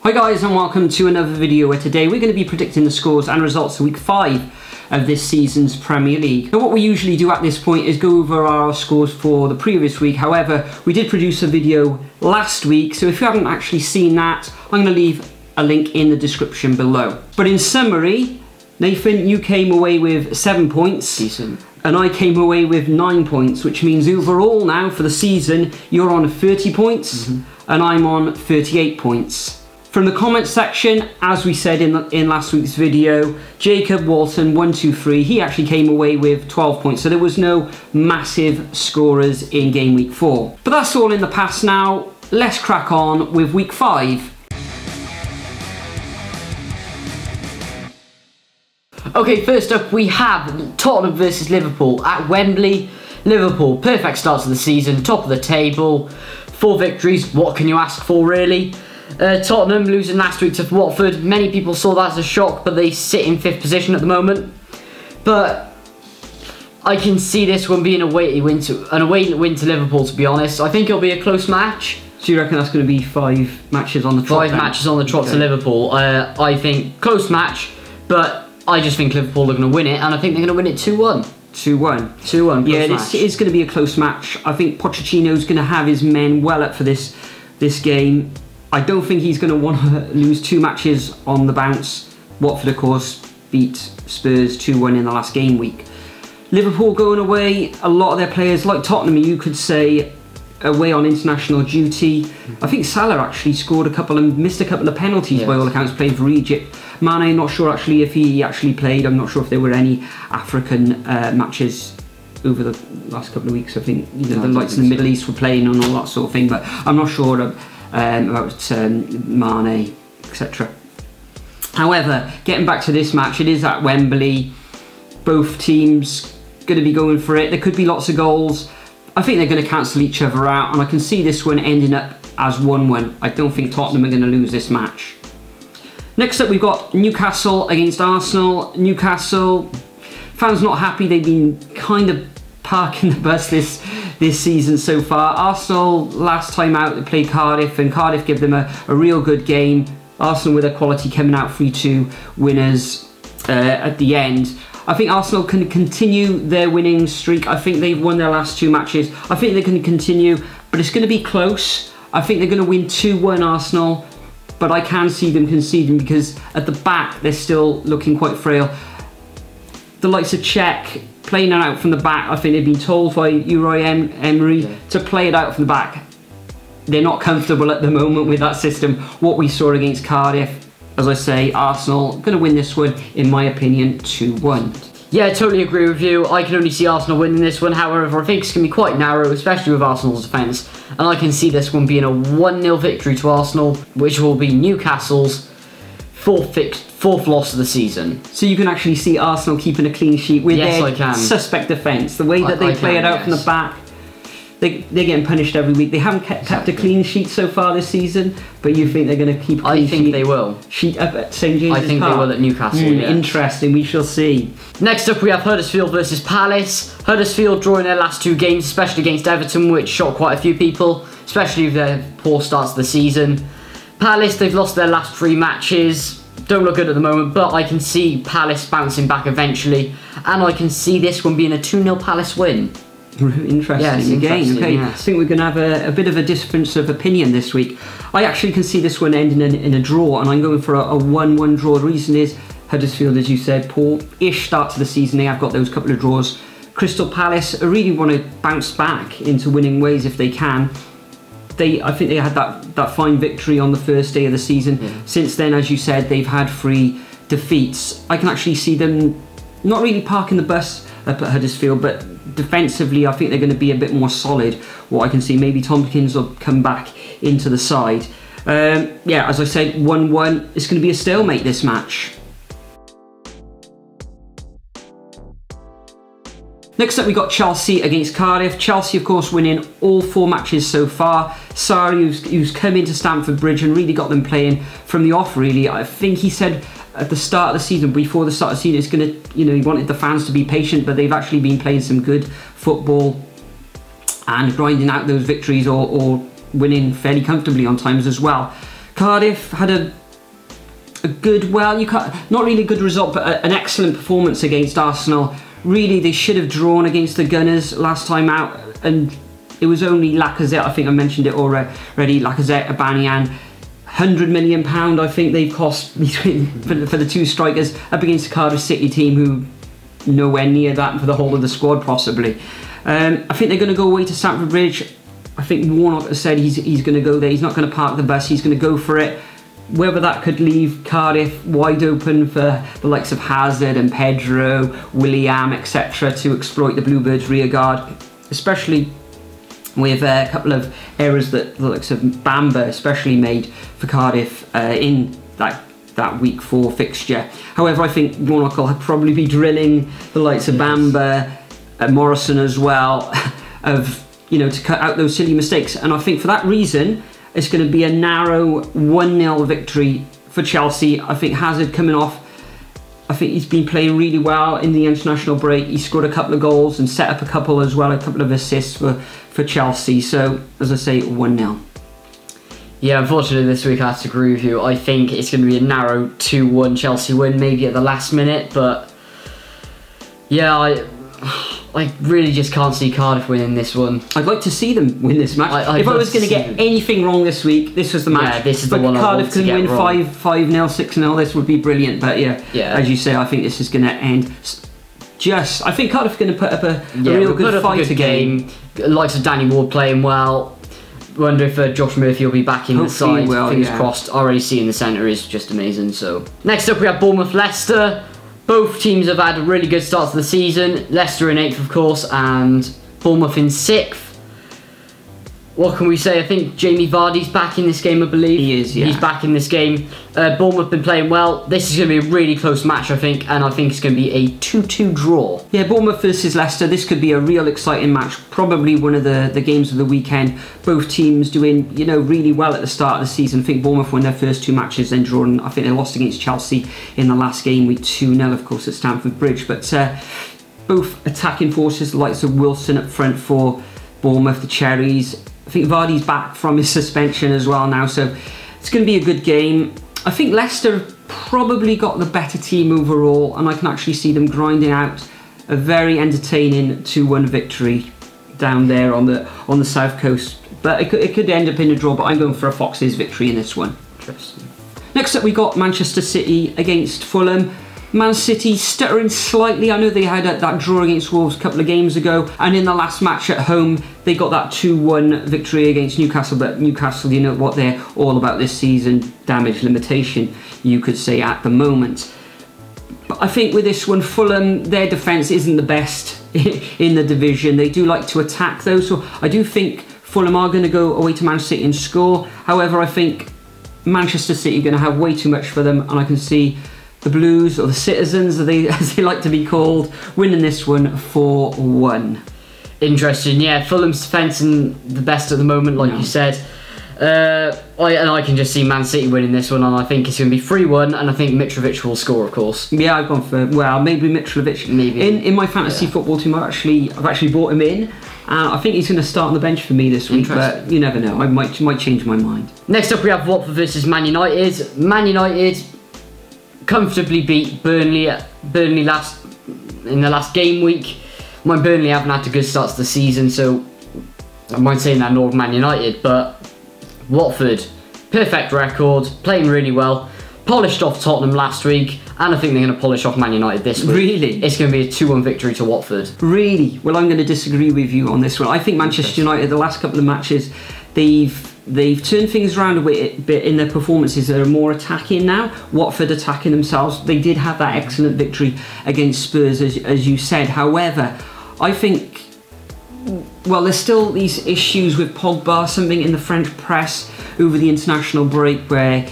Hi guys, and welcome to another video where today we're going to be predicting the scores and results of week 5 of this season's Premier League. Now what we usually do at this point is go over our scores for the previous week. However, we did produce a video last week, so if you haven't actually seen that, I'm going to leave a link in the description below. But in summary, Nathan, you came away with 7 points. Decent. And I came away with 9 points, which means overall now for the season, you're on 30 points and I'm on 38 points. From the comments section, as we said in last week's video, Jacob Walton 123, he actually came away with 12 points, so there was no massive scorers in game week 4. But that's all in the past now. Let's crack on with week 5. Okay, first up we have Tottenham versus Liverpool at Wembley. Liverpool, perfect start to the season, top of the table, 4 victories, what can you ask for really? Tottenham losing last week to Watford, many people saw that as a shock, but they sit in 5th position at the moment. But I can see this one being an away win to Liverpool, to be honest. I think it'll be a close match. So you reckon that's going to be 5 matches on the trot? 5 matches on the trot to Liverpool. I think close match, but I just think Liverpool are going to win it, and I think they're going to win it 2-1. 2-1. 2-1. Yeah, this is going to be a close match. I think Pochettino's going to have his men well up for this game. I don't think he's going to want to lose 2 matches on the bounce. Watford, of course, beat Spurs 2-1 in the last game week. Liverpool going away, a lot of their players, like Tottenham, you could say, away on international duty. I think Salah actually scored a couple and missed a couple of penalties by all accounts, playing for Egypt. Mane, not sure actually if he actually played. I'm not sure if there were any African matches over the last couple of weeks. I think the lights in the Middle East were playing and all that sort of thing, but I'm not sure about Mane, etc. However, getting back to this match, it is at Wembley. Both teams going to be going for it. There could be lots of goals. I think they're going to cancel each other out, and I can see this one ending up as 1-1. I don't think Tottenham are going to lose this match. Next up, we've got Newcastle against Arsenal. Newcastle fans not happy. They've been kind of parking the bus this season so far. Arsenal, last time out, they played Cardiff, and Cardiff gave them a real good game. Arsenal with their quality coming out 3-2 winners at the end. I think Arsenal can continue their winning streak. I think they've won their last 2 matches. I think they can continue, but it's going to be close. I think they're going to win 2-1 Arsenal, but I can see them conceding because at the back they're still looking quite frail. The likes of Czech playing it out from the back, I think they've been told by Unai Emery to play it out from the back. They're not comfortable at the moment with that system. What we saw against Cardiff, as I say, Arsenal going to win this one, in my opinion, 2-1. Yeah, I totally agree with you. I can only see Arsenal winning this one. However, I think it's going to be quite narrow, especially with Arsenal's defence. And I can see this one being a 1-0 victory to Arsenal, which will be Newcastle's 4th loss of the season. So you can actually see Arsenal keeping a clean sheet with their suspect defence. The way that they play it out from the back, they're getting punished every week. They haven't kept a clean sheet so far this season, but you think they're going to keep a clean sheet? I think they will. Sheet up at St James's Park? I think they will at Newcastle, yes. Interesting, we shall see. Next up we have Huddersfield versus Palace. Huddersfield drawing their last 2 games, especially against Everton, which shocked quite a few people, especially with their poor starts to the season. Palace, they've lost their last 3 matches. Don't look good at the moment, but I can see Palace bouncing back eventually, and I can see this one being a 2-0 Palace win. Interesting again. Okay, yes. I think we're going to have a bit of a difference of opinion this week. I actually can see this one ending in a draw, and I'm going for a 1-1 draw. The reason is Huddersfield, as you said, poor-ish start to the season. They have got those couple of draws. Crystal Palace really want to bounce back into winning ways if they can. I think they had that fine victory on the first day of the season. Since then, as you said, they've had 3 defeats. I can actually see them not really parking the bus up at Huddersfield, but defensively I think they're going to be a bit more solid. What I can see, maybe Tompkins will come back into the side. Yeah, as I said, 1-1. It's going to be a stalemate, this match. Next up, we got Chelsea against Cardiff. Chelsea, of course, winning all 4 matches so far. Sarri, who's come into Stamford Bridge and really got them playing from the off, really. I think he said at the start of the season, before the start of the season, it's going to, he wanted the fans to be patient, but they've actually been playing some good football and grinding out those victories or winning fairly comfortably on times as well. Cardiff had a good, well, not really a good result, but an excellent performance against Arsenal. Really, they should have drawn against the Gunners last time out, and it was only Lacazette, I think I mentioned it already, Lacazette, Aubameyang, £100 million I think they've cost for the two strikers up against the Cardiff City team, who nowhere near that for the whole of the squad possibly. I think they're going to go away to Stamford Bridge. I think Warnock has said he's going to go there. He's not going to park the bus, he's going to go for it. Whether that could leave Cardiff wide open for the likes of Hazard and Pedro, William, etc. to exploit the Bluebirds' rear guard, especially with a couple of errors that the likes of Bamba especially made for Cardiff in that week 4 fixture. However, I think Warnock will probably be drilling the likes of Bamba, Morrison as well, to cut out those silly mistakes. And I think for that reason, it's going to be a narrow 1-0 victory for Chelsea. I think Hazard coming off, I think he's been playing really well in the international break. He scored a couple of goals and set up a couple as well, a couple of assists for Chelsea. So, as I say, 1-0. Yeah, unfortunately this week I have to agree with you. I think it's going to be a narrow 2-1 Chelsea win, maybe at the last minute. But yeah, I really just can't see Cardiff winning this one. I'd like to see them win this match. If I was going to get anything wrong this week, this was the match. Yeah, this is the one Cardiff I want can win wrong. 5-0, 6-0. This would be brilliant. But yeah, as you say, I think this is going to end. I think Cardiff are going to put up a real good fight again. Likes of Danny Ward playing well. Wonder if Josh Murphy will be back in the side. Fingers crossed. Already seeing the centre is just amazing. So next up we have Bournemouth Leicester. Both teams have had a really good start to the season. Leicester in 8th, of course, and Bournemouth in 6th. What can we say? I think Jamie Vardy's back in this game, I believe. He is, yeah. He's back in this game. Bournemouth been playing well. This is going to be a really close match, I think, and I think it's going to be a 2-2 draw. Yeah, Bournemouth versus Leicester. This could be a real exciting match. Probably one of the games of the weekend. Both teams doing, really well at the start of the season. I think Bournemouth won their first 2 matches, then drawn. I think they lost against Chelsea in the last game with 2-0, of course, at Stamford Bridge. But both attacking forces, the likes of Wilson up front for Bournemouth, the Cherries. I think Vardy's back from his suspension as well now, so it's going to be a good game. I think Leicester probably got the better team overall, and I can actually see them grinding out a very entertaining 2-1 victory down there on the south coast. But it could end up in a draw, but I'm going for a Foxes victory in this one. Interesting. Next up we got Manchester City against Fulham. Man City stuttering slightly. I know they had that draw against Wolves a couple of games ago, and in the last match at home they got that 2-1 victory against Newcastle. But Newcastle, you know what they're all about this season, damage limitation, you could say, at the moment. But I think with this one, Fulham, their defence isn't the best in the division. They do like to attack though, so I do think Fulham are going to go away to Man City and score. However, I think Manchester City are going to have way too much for them, and I can see the Blues, or the Citizens as they like to be called, winning this one 4-1. Interesting, yeah. Fulham's defence isn't the best at the moment, like you said. I can just see Man City winning this one, and I think it's going to be 3-1, and I think Mitrovic will score, of course. Yeah, I've gone for, maybe Mitrovic. Maybe. In my fantasy football team, I've actually brought him in. I think he's going to start on the bench for me this week, but you never know. I might change my mind. Next up, we have Watford versus Man United. Man United comfortably beat Burnley in the last game week. Burnley haven't had a good start to the season, so I might say that nor Man United, but Watford, perfect record, playing really well, polished off Tottenham last week, and I think they're going to polish off Man United this week. Really? It's going to be a 2-1 victory to Watford. Really? Well, I'm going to disagree with you on this one. I think Manchester United, the last couple of matches, they've turned things around a bit in their performances. They're more attacking now. Watford attacking themselves. They did have that excellent victory against Spurs, as you said. However, I think, there's still these issues with Pogba, something in the French press over the international break where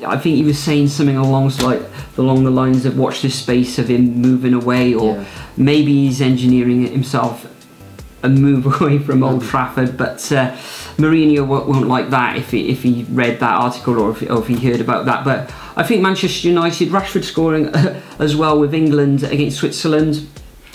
I think he was saying something along the lines of watch this space of him moving away, or maybe he's engineering himself a move away from Old Trafford, but Mourinho won't like that if he read that article or if he heard about that. But I think Manchester United, Rashford scoring as well with England against Switzerland,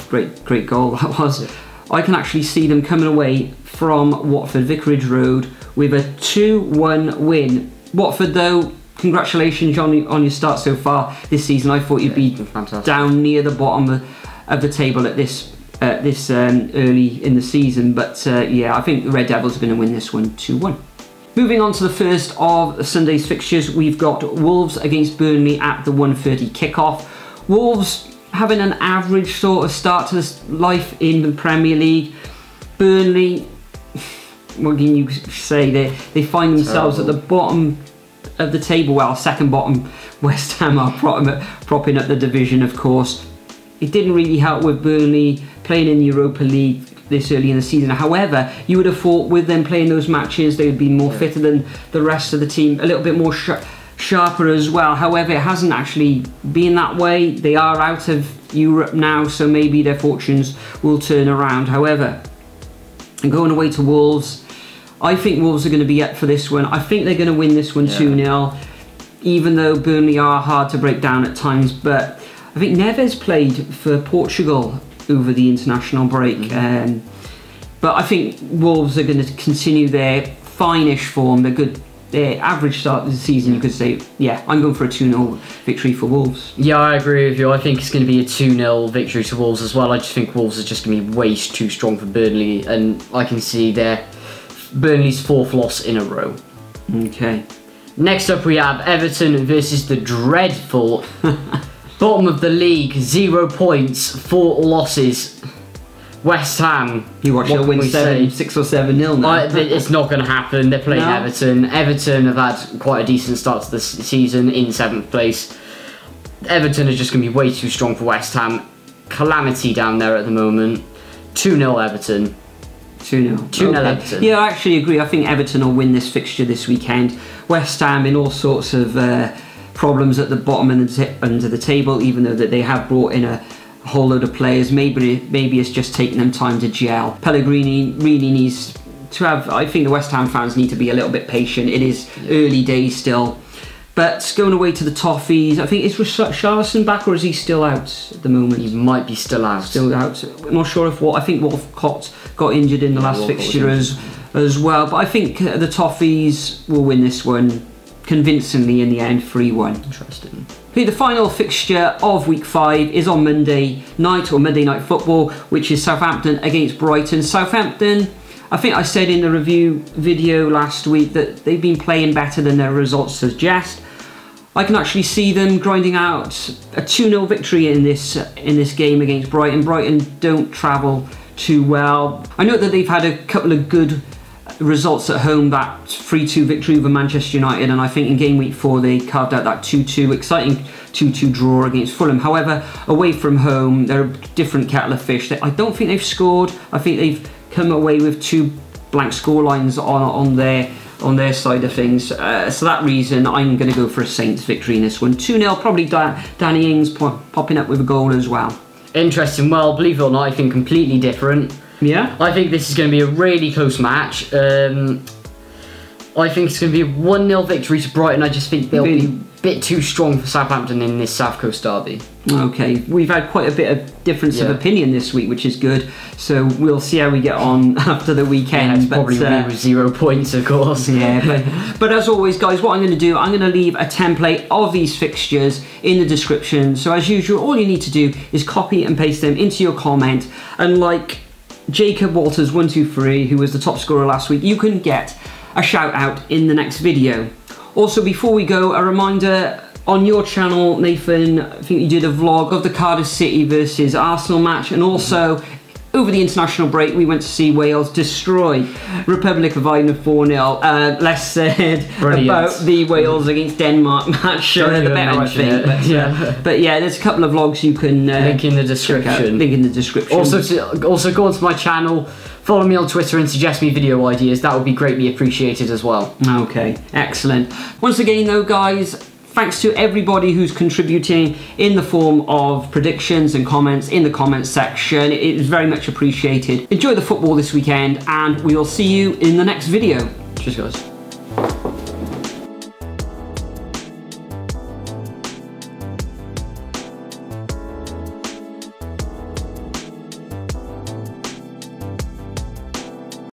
great goal that was. I can actually see them coming away from Watford Vicarage Road with a 2-1 win Watford, though, congratulations on your start so far this season. I thought you'd be down near the bottom of the table at this early in the season, but yeah, I think the Red Devils are going to win this one 2-1. Moving on to the first of Sunday's fixtures, we've got Wolves against Burnley at the 1:30 kickoff. Wolves having an average sort of start to this life in the Premier League. Burnley, what can you say? They find themselves at the bottom of the table. Well, second bottom. West Ham are propping up the division, of course. It didn't really help with Burnley playing in the Europa League this early in the season. However, you would have thought with them playing those matches, they would be more fitter than the rest of the team, a little bit more sharper as well. However, it hasn't actually been that way. They are out of Europe now, so maybe their fortunes will turn around. However, and going away to Wolves, I think Wolves are going to be up for this one. I think they're going to win this one 2-0, even though Burnley are hard to break down at times. But I think Neves played for Portugal over the international break. But I think Wolves are going to continue their fine-ish form, their average start of the season, you could say. Yeah, I'm going for a 2-0 victory for Wolves. Yeah, I agree with you. I think it's going to be a 2-0 victory to Wolves as well. I just think Wolves are just going to be way too strong for Burnley, and I can see Burnley's 4th loss in a row. Okay. Next up, we have Everton versus the dreadful bottom of the league, 0 points, 4 losses. West Ham. You watch they'll win 6 or 7-0 now. It's not going to happen. They're playing Everton. Everton have had quite a decent start to the season in 7th place. Everton are just going to be way too strong for West Ham. Calamity down there at the moment. 2-0 Everton. 2-0. 2-0 Everton. Yeah, I actually agree. I think Everton will win this fixture this weekend. West Ham in all sorts of problems at the bottom and under the table, even though that they have brought in a whole load of players. Maybe it's just taking them time to gel. Pellegrini really needs to have. I think the West Ham fans need to be a little bit patient. It is early days still. But going away to the Toffees, I think, is Richarlison back or is he still out at the moment? He might be still out. Still out. I'm not sure if I think Walcott got injured in the last fixture as well. But I think the Toffees will win this one convincingly in the end, 3-1. Interesting. Okay, the final fixture of week 5 is on Monday night, or Monday Night Football, which is Southampton against Brighton. Southampton, I think I said in the review video last week that they've been playing better than their results suggest. I can actually see them grinding out a 2-0 victory in this game against Brighton. Brighton don't travel too well. I know that they've had a couple of good results at home, that 3-2 victory over Manchester United, and I think in game week 4 they carved out that 2-2 exciting 2-2 draw against Fulham. However, away from home they're a different kettle of fish. I don't think they've scored. I think they've come away with 2 blank scorelines on their side of things. So that reason I'm going to go for a Saints victory in this one. 2-0, probably Danny Ings popping up with a goal as well. Interesting. Well, believe it or not, I think completely different. Yeah? I think this is going to be a really close match. I think it's going to be a 1-0 victory to Brighton. I just think they'll be a bit too strong for Southampton in this South Coast derby. Okay, we've had quite a bit of difference of opinion this week, which is good. So we'll see how we get on after the weekend. Yeah, probably with 0 points, of course. Yeah, but as always, guys, what I'm going to do, I'm going to leave a template of these fixtures in the description. So as usual, all you need to do is copy and paste them into your comment. And like Jacob Walters 123, who was the top scorer last week, you can get a shout out in the next video. Also, before we go, a reminder, on your channel, Nathan, I think you did a vlog of the Cardiff City versus Arsenal match, and also over the international break we went to see Wales destroy Republic of Ireland 4-0. Less said about the Wales against Denmark match, the better, I think. But yeah, there's a couple of vlogs you can link in the description. Link in the description. Also go onto my channel, follow me on Twitter and suggest me video ideas. That would be greatly appreciated as well. Okay, excellent. Once again though, guys, thanks to everybody who's contributing in the form of predictions and comments in the comments section. It is very much appreciated. Enjoy the football this weekend, and we'll see you in the next video. Cheers, guys.